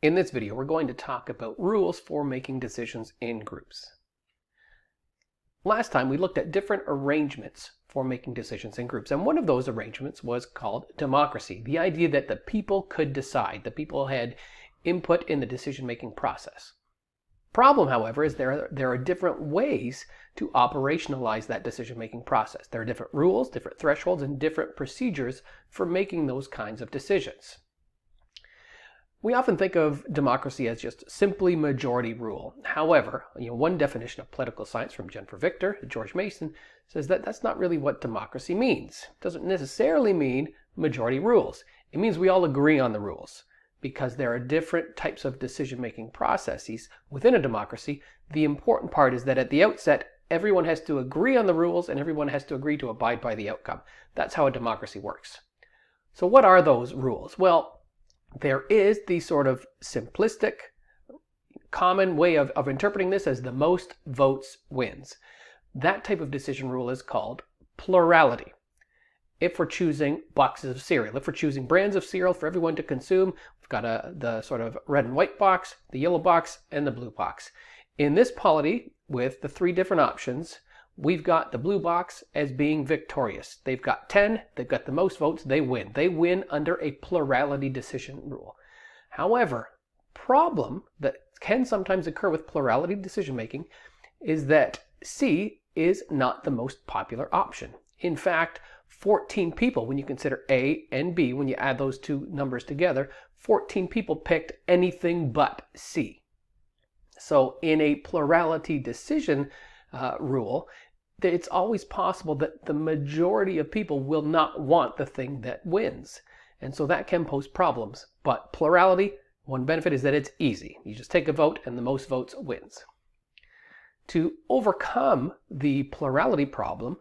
In this video, we're going to talk about rules for making decisions in groups. Last time we looked at different arrangements for making decisions in groups, and one of those arrangements was called democracy, the idea that the people could decide, the people had input in the decision-making process. Problem, however, is there are different ways to operationalize that decision-making process. There are different rules, different thresholds, and different procedures for making those kinds of decisions. We often think of democracy as just simply majority rule. However, one definition of political science from Jennifer Victor and George Mason says that that's not really what democracy means. It doesn't necessarily mean majority rules. It means we all agree on the rules. Because there are different types of decision-making processes within a democracy, the important part is that at the outset, everyone has to agree on the rules and everyone has to agree to abide by the outcome. That's how a democracy works. So what are those rules? Well, there is the sort of simplistic, common way of interpreting this as the most votes wins. That type of decision rule is called plurality. If we're choosing boxes of cereal, if we're choosing brands of cereal for everyone to consume, we've got the sort of red and white box, the yellow box, and the blue box. In this polity, with the three different options, we've got the blue box as being victorious. They've got 10, they've got the most votes, they win. They win under a plurality decision rule. However, problem that can sometimes occur with plurality decision making is that C is not the most popular option. In fact, 14 people, when you consider A and B, when you add those two numbers together, 14 people picked anything but C. So in a plurality decision rule, it's always possible that the majority of people will not want the thing that wins. And so that can pose problems. But plurality, one benefit is that it's easy. You just take a vote and the most votes wins. To overcome the plurality problem,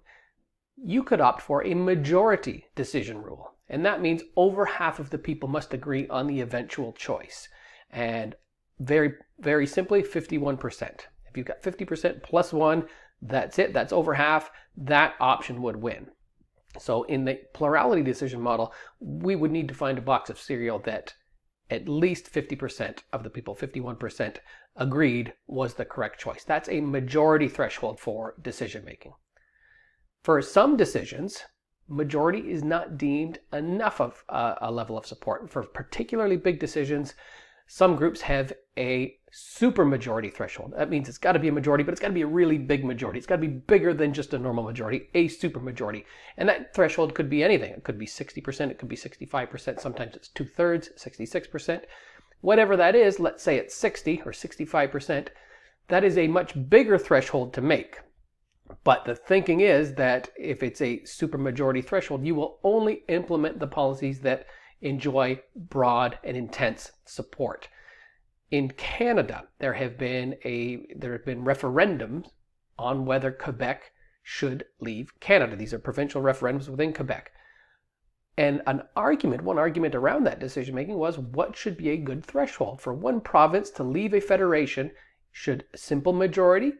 you could opt for a majority decision rule. And that means over half of the people must agree on the eventual choice. And very, very simply, 51%. If you've got 50% plus 1, that's it. That's over half. That option would win. So in the plurality decision model, we would need to find a box of cereal that at least 50% of the people, 51%, agreed was the correct choice. That's a majority threshold for decision making. For some decisions, majority is not deemed enough of a level of support. For particularly big decisions, some groups have a supermajority threshold. That means it's got to be a majority, but it's got to be a really big majority. It's got to be bigger than just a normal majority, a supermajority. And that threshold could be anything. It could be 60%, it could be 65%, sometimes it's 2/3, 66%. Whatever that is, let's say it's 60 or 65%, that is a much bigger threshold to make. But the thinking is that if it's a supermajority threshold, you will only implement the policies that enjoy broad and intense support. In Canada, there have been referendums on whether Quebec should leave Canada. These are provincial referendums within Quebec. And one argument around that decision making was what should be a good threshold for one province to leave a federation. Should simple majority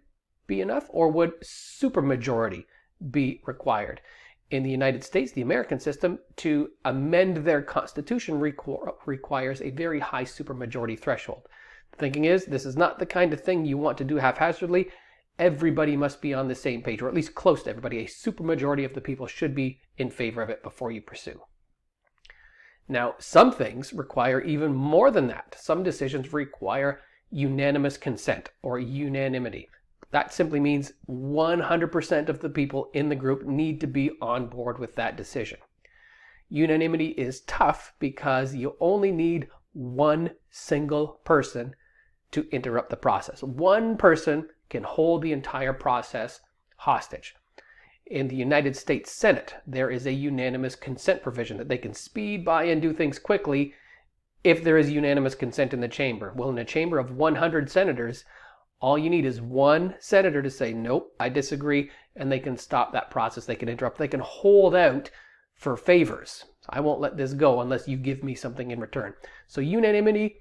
be enough, or would supermajority be required? In the United States, the American system, to amend their constitution requires a very high supermajority threshold. The thinking is this is not the kind of thing you want to do haphazardly. Everybody must be on the same page, or at least close to everybody. A supermajority of the people should be in favor of it before you pursue. Now, some things require even more than that. Some decisions require unanimous consent or unanimity. That simply means 100% of the people in the group need to be on board with that decision. Unanimity is tough because you only need one single person to interrupt the process. One person can hold the entire process hostage. In the United States Senate, there is a unanimous consent provision that they can speed by and do things quickly if there is unanimous consent in the chamber. Well, in a chamber of 100 senators, all you need is one senator to say, nope, I disagree, and they can stop that process. They can interrupt. They can hold out for favors. I won't let this go unless you give me something in return. So unanimity,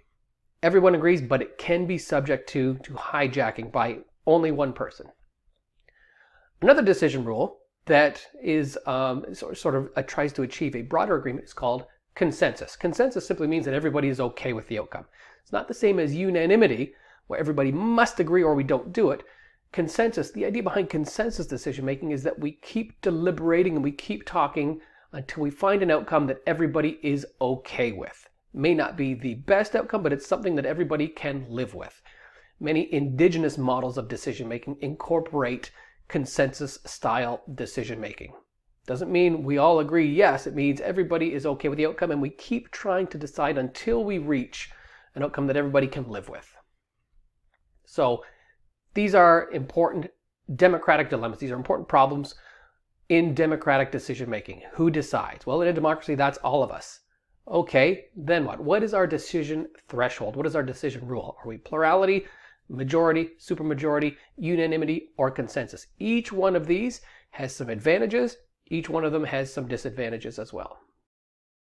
everyone agrees, but it can be subject to hijacking by only one person. Another decision rule that is tries to achieve a broader agreement is called consensus. Consensus simply means that everybody is okay with the outcome. It's not the same as unanimity, where everybody must agree or we don't do it. Consensus, the idea behind consensus decision making is that we keep deliberating and we keep talking until we find an outcome that everybody is okay with. It may not be the best outcome, but it's something that everybody can live with. Many indigenous models of decision making incorporate consensus style decision making. Doesn't mean we all agree yes, it means everybody is okay with the outcome and we keep trying to decide until we reach an outcome that everybody can live with. So these are important democratic dilemmas. These are important problems in democratic decision making. Who decides? Well, in a democracy, that's all of us. Okay, then what? What is our decision threshold? What is our decision rule? Are we plurality, majority, supermajority, unanimity, or consensus? Each one of these has some advantages. Each one of them has some disadvantages as well.